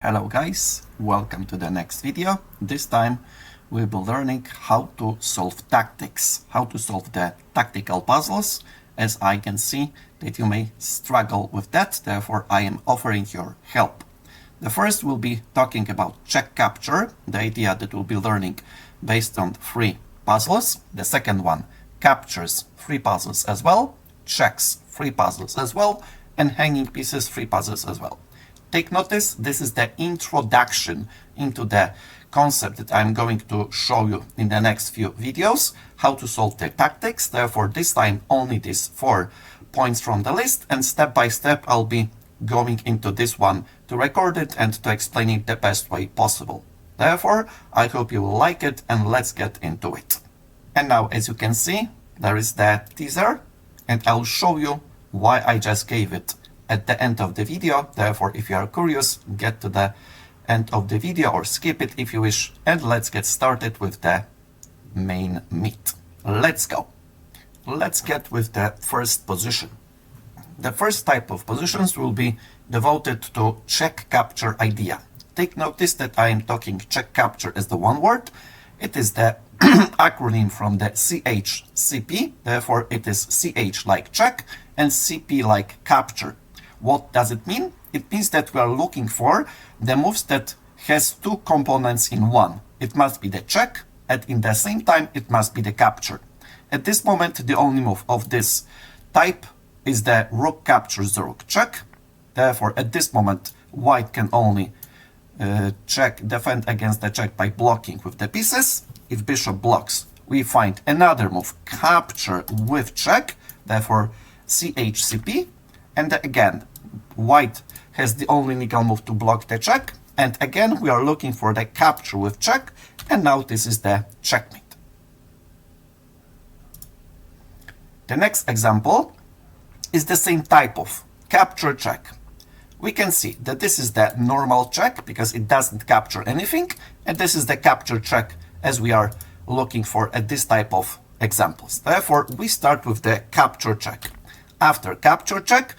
Hello guys, welcome to the next video. This time we'll be learning how to solve tactics, how to solve the tactical puzzles, as I can see that you may struggle with that, therefore I am offering your help. The first will be talking about check capture, the idea that we'll be learning based on 3 puzzles. The second one captures 3 puzzles as well, checks 3 puzzles as well, and hanging pieces 3 puzzles as well. Take notice, this is the introduction into the concept that I'm going to show you in the next few videos, how to solve the tactics. Therefore, this time only these 4 points from the list, and step by step I'll be going into this one to record it and to explain it the best way possible. Therefore, I hope you will like it, and let's get into it. And now, as you can see, there is the teaser, and I'll show you why I just gave it at the end of the video. Therefore, if you are curious, get to the end of the video or skip it if you wish, and let's get started with the main meat. Let's go. Let's get with the first position. The first type of positions will be devoted to check capture idea. Take notice that I am talking check capture as the one word. It is the acronym from the CHCP, therefore it is CH like check and CP like capture. What does it mean? It means that we are looking for the moves that has 2 components in one. It must be the check, and in the same time it must be the capture. At this moment, the only move of this type is the rook captures the rook check. Therefore, at this moment, white can only defend against the check by blocking with the pieces. If bishop blocks, we find another move, capture with check, therefore CHCP. And again, white has the only legal move to block the check. And again, we are looking for the capture with check. And now this is the checkmate. The next example is the same type of capture check. We can see that this is the normal check because it doesn't capture anything. And this is the capture check as we are looking for at this type of examples. Therefore, we start with the capture check. After capture check,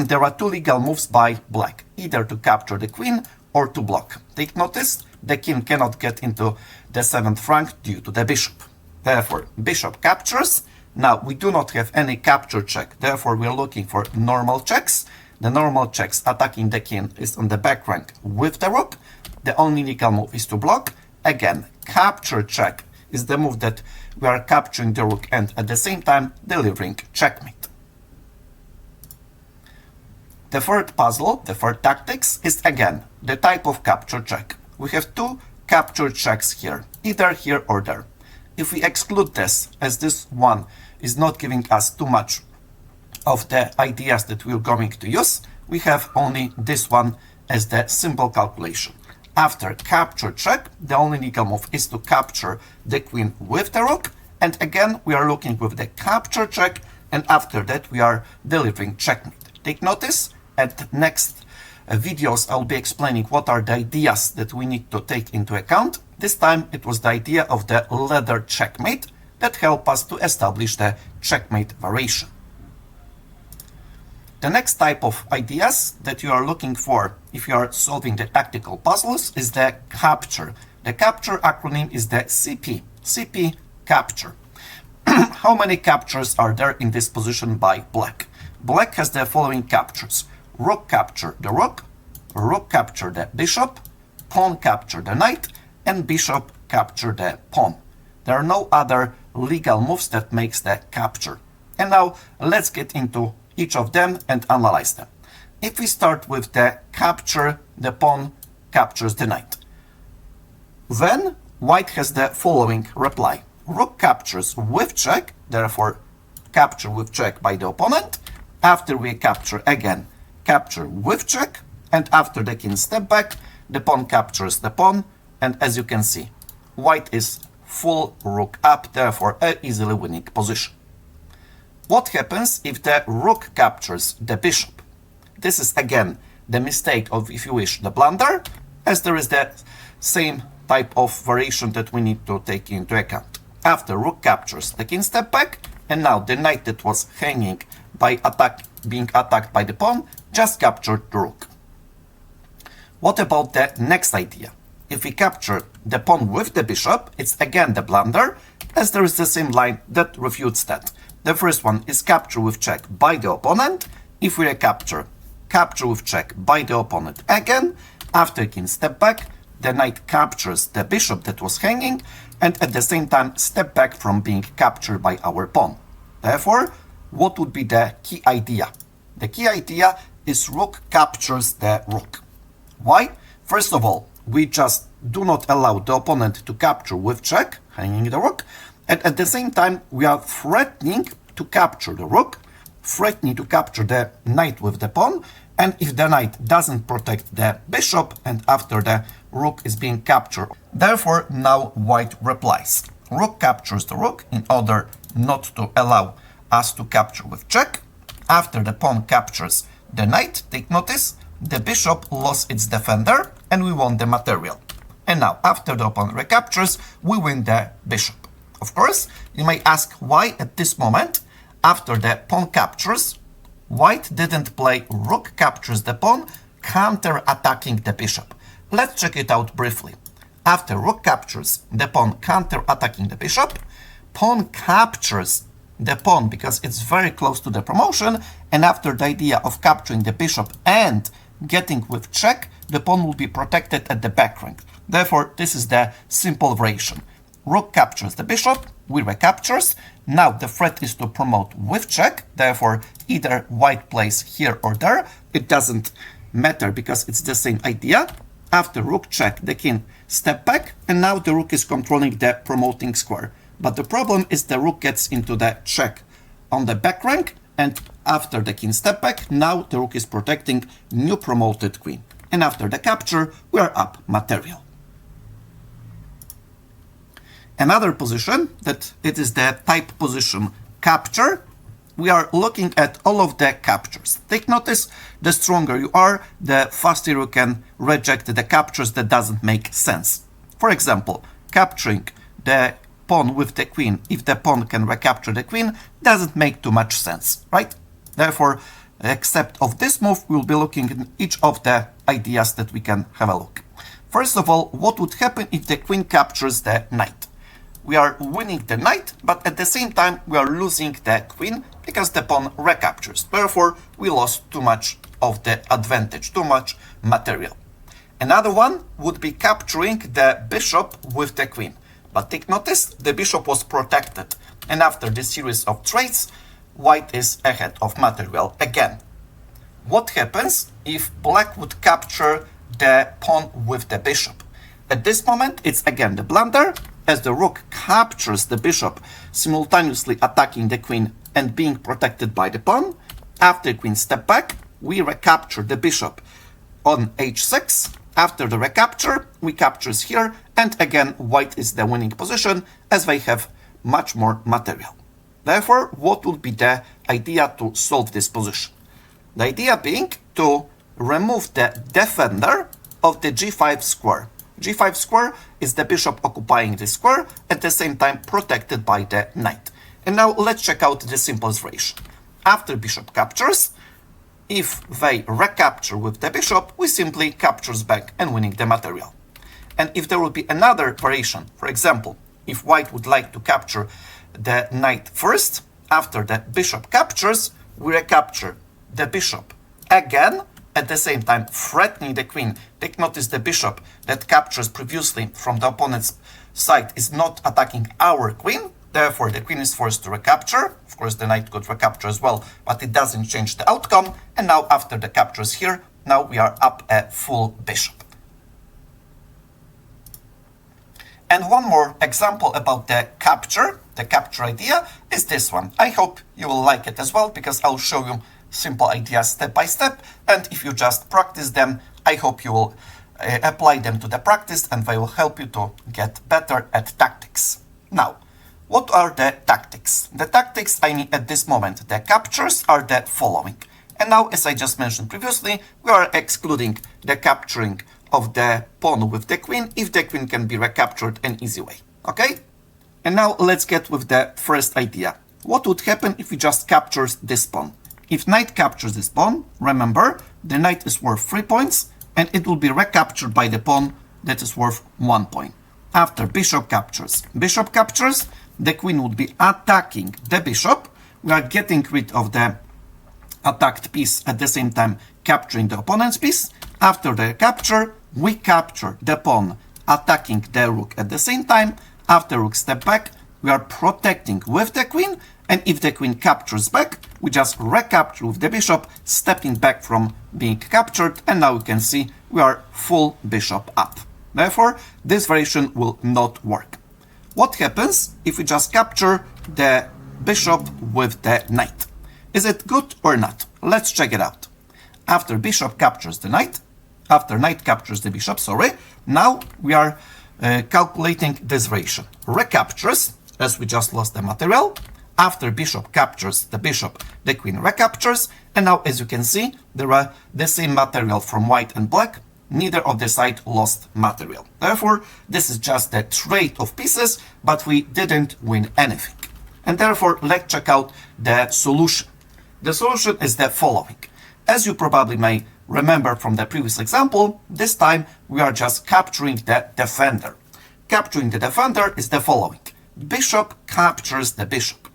there are 2 legal moves by black, either to capture the queen or to block. Take notice, the king cannot get into the 7th rank due to the bishop. Therefore, bishop captures. Now, we do not have any capture check, therefore we are looking for normal checks. The normal checks attacking the king is on the back rank with the rook. The only legal move is to block. Again, capture check is the move that we are capturing the rook and at the same time delivering checkmate. The third puzzle, the third tactics, is again the type of capture check. We have 2 capture checks here, either here or there. If we exclude this, as this one is not giving us too much of the ideas that we're going to use, we have only this one as the simple calculation. After capture check, the only legal move is to capture the queen with the rook, and again we are looking with the capture check, and after that we are delivering checkmate. Take notice, at next videos I'll be explaining what are the ideas that we need to take into account. This time it was the idea of the ladder checkmate that help us to establish the checkmate variation. The next type of ideas that you are looking for if you are solving the tactical puzzles is the capture. The capture acronym is the CP capture. How many captures are there in this position by black? Black has the following captures: rook capture the rook, rook capture the bishop, pawn capture the knight, and bishop capture the pawn. There are no other legal moves that makes the capture. And now let's get into each of them and analyze them. If we start with the capture the pawn captures the knight, then white has the following reply: rook captures with check, therefore capture with check by the opponent. After we capture again, capture with check, and after the king step back, the pawn captures the pawn, and as you can see, white is full rook up, therefore a easily winning position. What happens if the rook captures the bishop? This is again the mistake of, if you wish, the blunder, as there is the same type of variation that we need to take into account. After rook captures, the king step back, and now the knight that was hanging by being attacked by the pawn just captured the rook. What about the next idea? If we capture the pawn with the bishop, it's again the blunder, as there is the same line that refutes that. The first one is capture with check by the opponent. If we recapture, capture with check by the opponent again. After king step back, the knight captures the bishop that was hanging, and at the same time step back from being captured by our pawn. Therefore, what would be the key idea? The key idea is rook captures the rook. Why? First of all, we just do not allow the opponent to capture with check, hanging the rook, and at the same time we are threatening to capture the rook, threatening to capture the knight with the pawn, and if the knight doesn't protect the bishop, and after the rook is being captured. Therefore, now white replies. Rook captures the rook in order not to allow us to capture with check. After the pawn captures the knight, take notice, the bishop lost its defender and we won the material. And now, after the pawn recaptures, we win the bishop. Of course, you may ask why at this moment, after the pawn captures, white didn't play rook captures the pawn, counter-attacking the bishop. Let's check it out briefly. After rook captures the pawn, counter-attacking the bishop, pawn captures the pawn because it's very close to the promotion, and after the idea of capturing the bishop and getting with check, the pawn will be protected at the back rank. Therefore, this is the simple variation. Rook captures the bishop, we recaptures. Now the threat is to promote with check, therefore either white plays here or there. It doesn't matter because it's the same idea. After rook check, the king step back, and now the rook is controlling the promoting square. But the problem is the rook gets into the check on the back rank, and after the king step back, now the rook is protecting new promoted queen. And after the capture, we are up material. Another position, that it is the type position capture. We are looking at all of the captures. Take notice, the stronger you are, the faster you can reject the captures that doesn't make sense. For example, capturing the pawn with the queen, if the pawn can recapture the queen, doesn't make too much sense, right? Therefore, except of this move, we'll be looking at each of the ideas that we can have a look. First of all, what would happen if the queen captures the knight? We are winning the knight, but at the same time we are losing the queen because the pawn recaptures. Therefore, we lost too much of the advantage, too much material. Another one would be capturing the bishop with the queen. But take notice, the bishop was protected, and after this series of trades, white is ahead of material again. What happens if black would capture the pawn with the bishop? At this moment, it's again the blunder, as the rook captures the bishop, simultaneously attacking the queen and being protected by the pawn. After queen step back, we recapture the bishop on h6. After the recapture, we captures here, and again white is the winning position as they have much more material. Therefore, what would be the idea to solve this position? The idea being to remove the defender of the g5 square. g5 square is the bishop occupying the square, at the same time protected by the knight. And now let's check out the simplest variation. After bishop captures, if they recapture with the bishop, we simply captures back and winning the material. And if there will be another variation, for example, if white would like to capture the knight first, after the bishop captures, we recapture the bishop again, at the same time threatening the queen. Take notice the bishop that captures previously from the opponent's side is not attacking our queen, therefore the queen is forced to recapture. Of course the knight could recapture as well, but it doesn't change the outcome. And now after the captures here, now we are up a full bishop. And one more example about the capture idea is this one. I hope you will like it as well, because I'll show you simple ideas step by step, and if you just practice them, I hope you will apply them to the practice and they will help you to get better at tactics. Now, what are the tactics? The tactics I mean at this moment, the captures are the following. And now, as I just mentioned previously, we are excluding the capturing of the pawn with the queen if the queen can be recaptured an easy way. Okay? And now let's get with the first idea. What would happen if we just captures this pawn? If knight captures this pawn, remember, the knight is worth 3 points, and it will be recaptured by the pawn that is worth 1 point. After bishop captures, the queen would be attacking the bishop. We are getting rid of the attacked piece, at the same time capturing the opponent's piece. After the capture, we capture the pawn, attacking the rook at the same time. After rook step back, we are protecting with the queen, and if the queen captures back, we just recapture with the bishop, stepping back from being captured, and now you can see we are full bishop up. Therefore, this variation will not work. What happens if we just capture the bishop with the knight? Is it good or not? Let's check it out. After bishop captures the knight, after knight captures the bishop, now we are calculating this variation. Recaptures, as we just lost the material. After bishop captures the bishop, the queen recaptures, and now as you can see, there are the same material from white and black. Neither of the side lost material. Therefore, this is just a trade of pieces, but we didn't win anything. And therefore, let's check out the solution. The solution is the following. As you probably may remember from the previous example, this time we are just capturing the defender. Capturing the defender is the following. Bishop captures the bishop.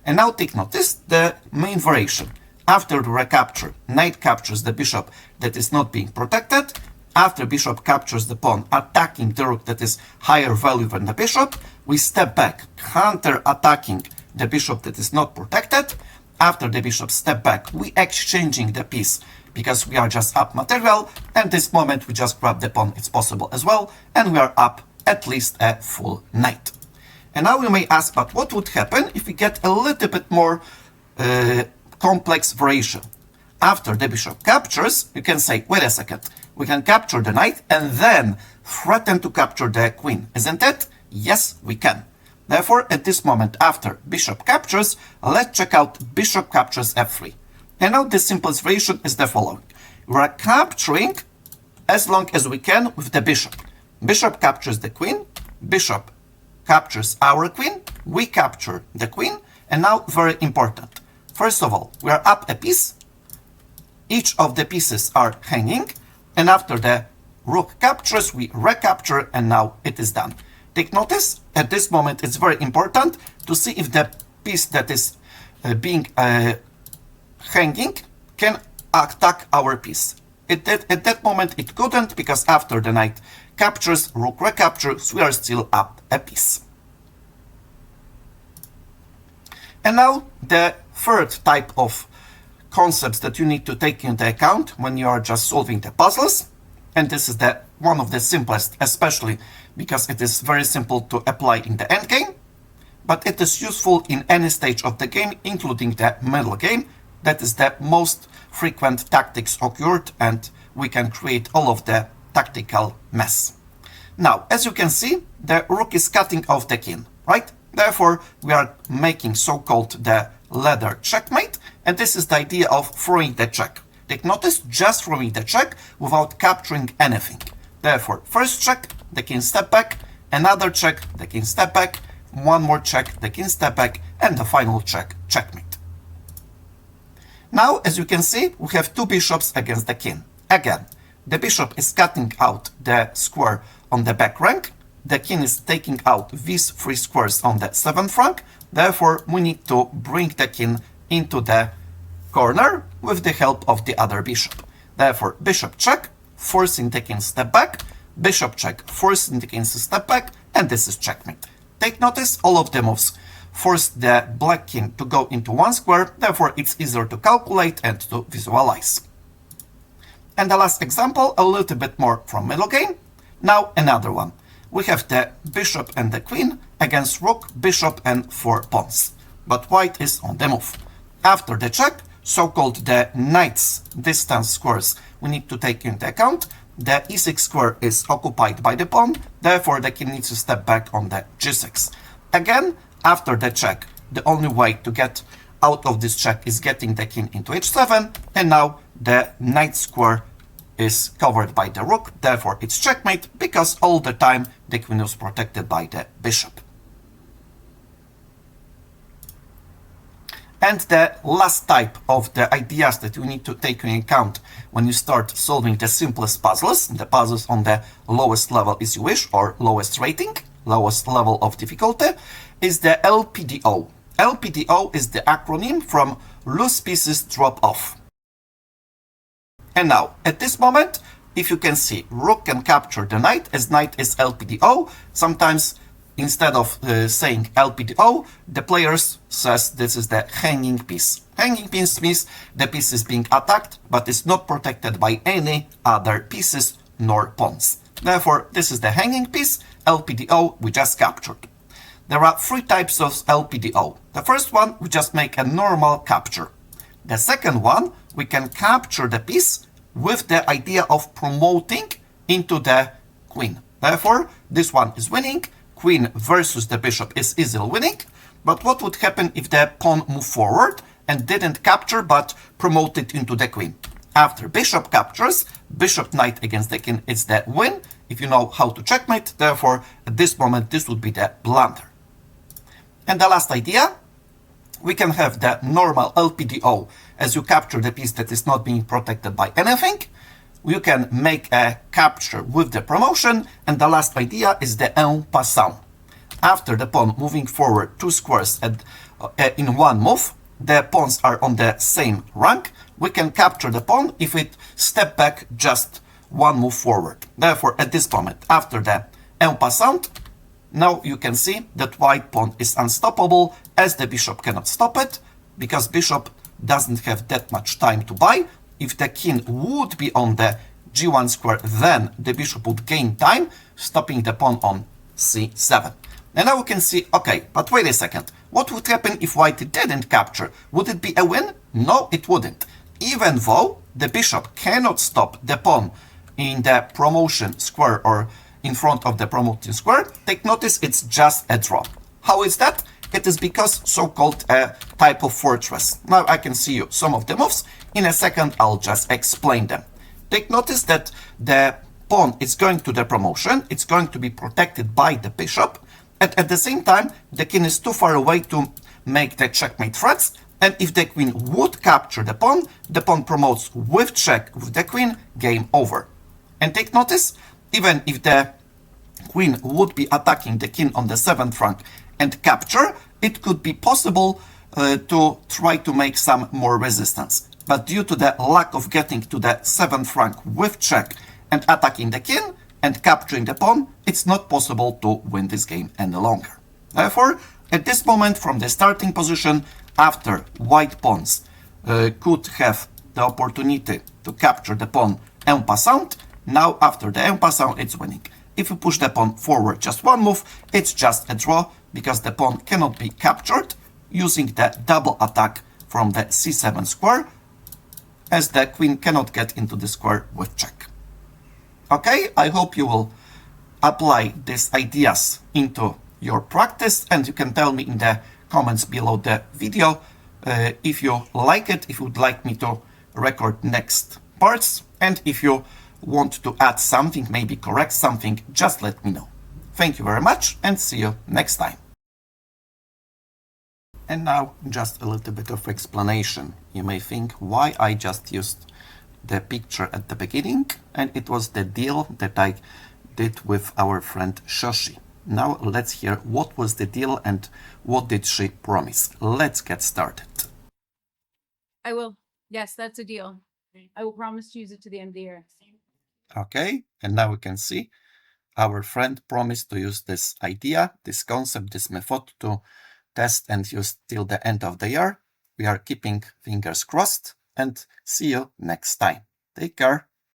And now take notice the main variation. After the recapture, knight captures the bishop that is not being protected. After bishop captures the pawn, attacking the rook that is higher value than the bishop, we step back, counter-attacking the bishop that is not protected. After the bishop step back, we exchanging the piece because we are just up material, and this moment we just grab the pawn, it's possible as well, and we are up at least a full knight. And now you may ask, but what would happen if we get a little bit more complex variation? After the bishop captures, you can say, wait a second, we can capture the knight and then threaten to capture the queen, isn't it? Yes, we can. Therefore, at this moment, after bishop captures, let's check out bishop captures f3. And now the simplest variation is the following. We are capturing as long as we can with the bishop. Bishop captures the queen, bishop captures our queen, we capture the queen, and now very important. First of all, we are up a piece. Each of the pieces are hanging, and after the rook captures, we recapture, and now it is done. Take notice, at this moment it's very important to see if the piece that is being hanging can attack our piece. At that moment it couldn't, because after the knight captures, rook recaptures, we are still up a piece. And now the third type of concepts that you need to take into account when you are just solving the puzzles, and this is one of the simplest, especially because it is very simple to apply in the endgame, but it is useful in any stage of the game, including the middle game. That is the most frequent tactics occurred, and we can create all of the tactical mess. Now, as you can see, the rook is cutting off the king, right? Therefore, we are making so-called the ladder checkmate, and this is the idea of throwing the check. Take notice, just throwing the check without capturing anything. Therefore, first check, the king step back, another check, the king step back, one more check, the king step back, and the final check, checkmate. Now, as you can see, we have two bishops against the king. Again, the bishop is cutting out the square on the back rank, the king is taking out these three squares on the 7th rank, therefore we need to bring the king into the corner with the help of the other bishop. Therefore, bishop check, forcing the king step back, bishop check, forcing the king to step back, and this is checkmate. Take notice, all of the moves force the black king to go into one square, therefore it's easier to calculate and to visualize. And the last example, a little bit more from middle game. Now another one. We have the bishop and the queen against rook, bishop, and 4 pawns. But white is on the move. After the check, so-called the knight's distance squares, we need to take into account. The e6 square is occupied by the pawn, therefore the king needs to step back on the g6. Again, after the check, the only way to get out of this check is getting the king into h7, and now the knight square is covered by the rook, therefore it's checkmate, because all the time the queen was protected by the bishop. And the last type of the ideas that you need to take into account when you start solving the simplest puzzles, the puzzles on the lowest level as you wish, or lowest rating, lowest level of difficulty, is the LPDO. LPDO is the acronym from loose pieces drop off. And now, at this moment, if you can see, rook can capture the knight, as knight is LPDO. Sometimes, instead of saying LPDO, the players says this is the hanging piece. Hanging piece means the piece is being attacked, but is not protected by any other pieces nor pawns. Therefore, this is the hanging piece, LPDO, we just captured. There are three types of LPDO. The first one, we just make a normal capture. The second one, we can capture the piece with the idea of promoting into the queen. Therefore, this one is winning. Queen versus the bishop is easily winning. But what would happen if the pawn moved forward and didn't capture but promoted into the queen? After bishop captures, bishop knight against the king is the win, if you know how to checkmate. Therefore, at this moment, this would be the blunder. And the last idea, we can have the normal LPDO as you capture the piece that is not being protected by anything. You can make a capture with the promotion, and the last idea is the en passant. After the pawn moving forward 2 squares in one move, the pawns are on the same rank. We can capture the pawn if it step back just one move forward. Therefore, at this moment, after the en passant, now you can see that white pawn is unstoppable, as the bishop cannot stop it, because bishop doesn't have that much time to buy. If the king would be on the g1 square, then the bishop would gain time, stopping the pawn on c7. And now we can see, okay, but wait a second. What would happen if white didn't capture? Would it be a win? No, it wouldn't. Even though the bishop cannot stop the pawn in the promotion square or in front of the promoting square, take notice it's just a draw. How is that? It is because so-called a type of fortress. Now I can see you some of the moves. In a second, I'll just explain them. Take notice that the pawn is going to the promotion. It's going to be protected by the bishop. And at the same time, the king is too far away to make the checkmate threats. And if the queen would capture the pawn promotes with check with the queen, game over. And take notice, even if the queen would be attacking the king on the 7th rank and capture, it could be possible to try to make some more resistance. But due to the lack of getting to the 7th rank with check and attacking the king and capturing the pawn, it's not possible to win this game any longer. Therefore, at this moment, from the starting position, after white pawns could have the opportunity to capture the pawn en passant, now after the en passant, it's winning. If you push the pawn forward just one move, it's just a draw, because the pawn cannot be captured using the double attack from the c7 square, as the queen cannot get into the square with check. Okay, I hope you will apply these ideas into your practice, and you can tell me in the comments below the video if you like it, if you would like me to record next parts, and if you want to add something, maybe correct something, just let me know. Thank you very much, and see you next time. And now just a little bit of explanation. You may think why I just used the picture at the beginning, and it was the deal that I did with our friend Shoshi. Now let's hear what was the deal and what did she promise. Let's get started. I will. Yes, that's a deal. I will promise to use it to the end of the year. Okay, and now we can see our friend promised to use this idea, this concept, this method to test and use till the end of the year. We are keeping fingers crossed, and see you next time. Take care.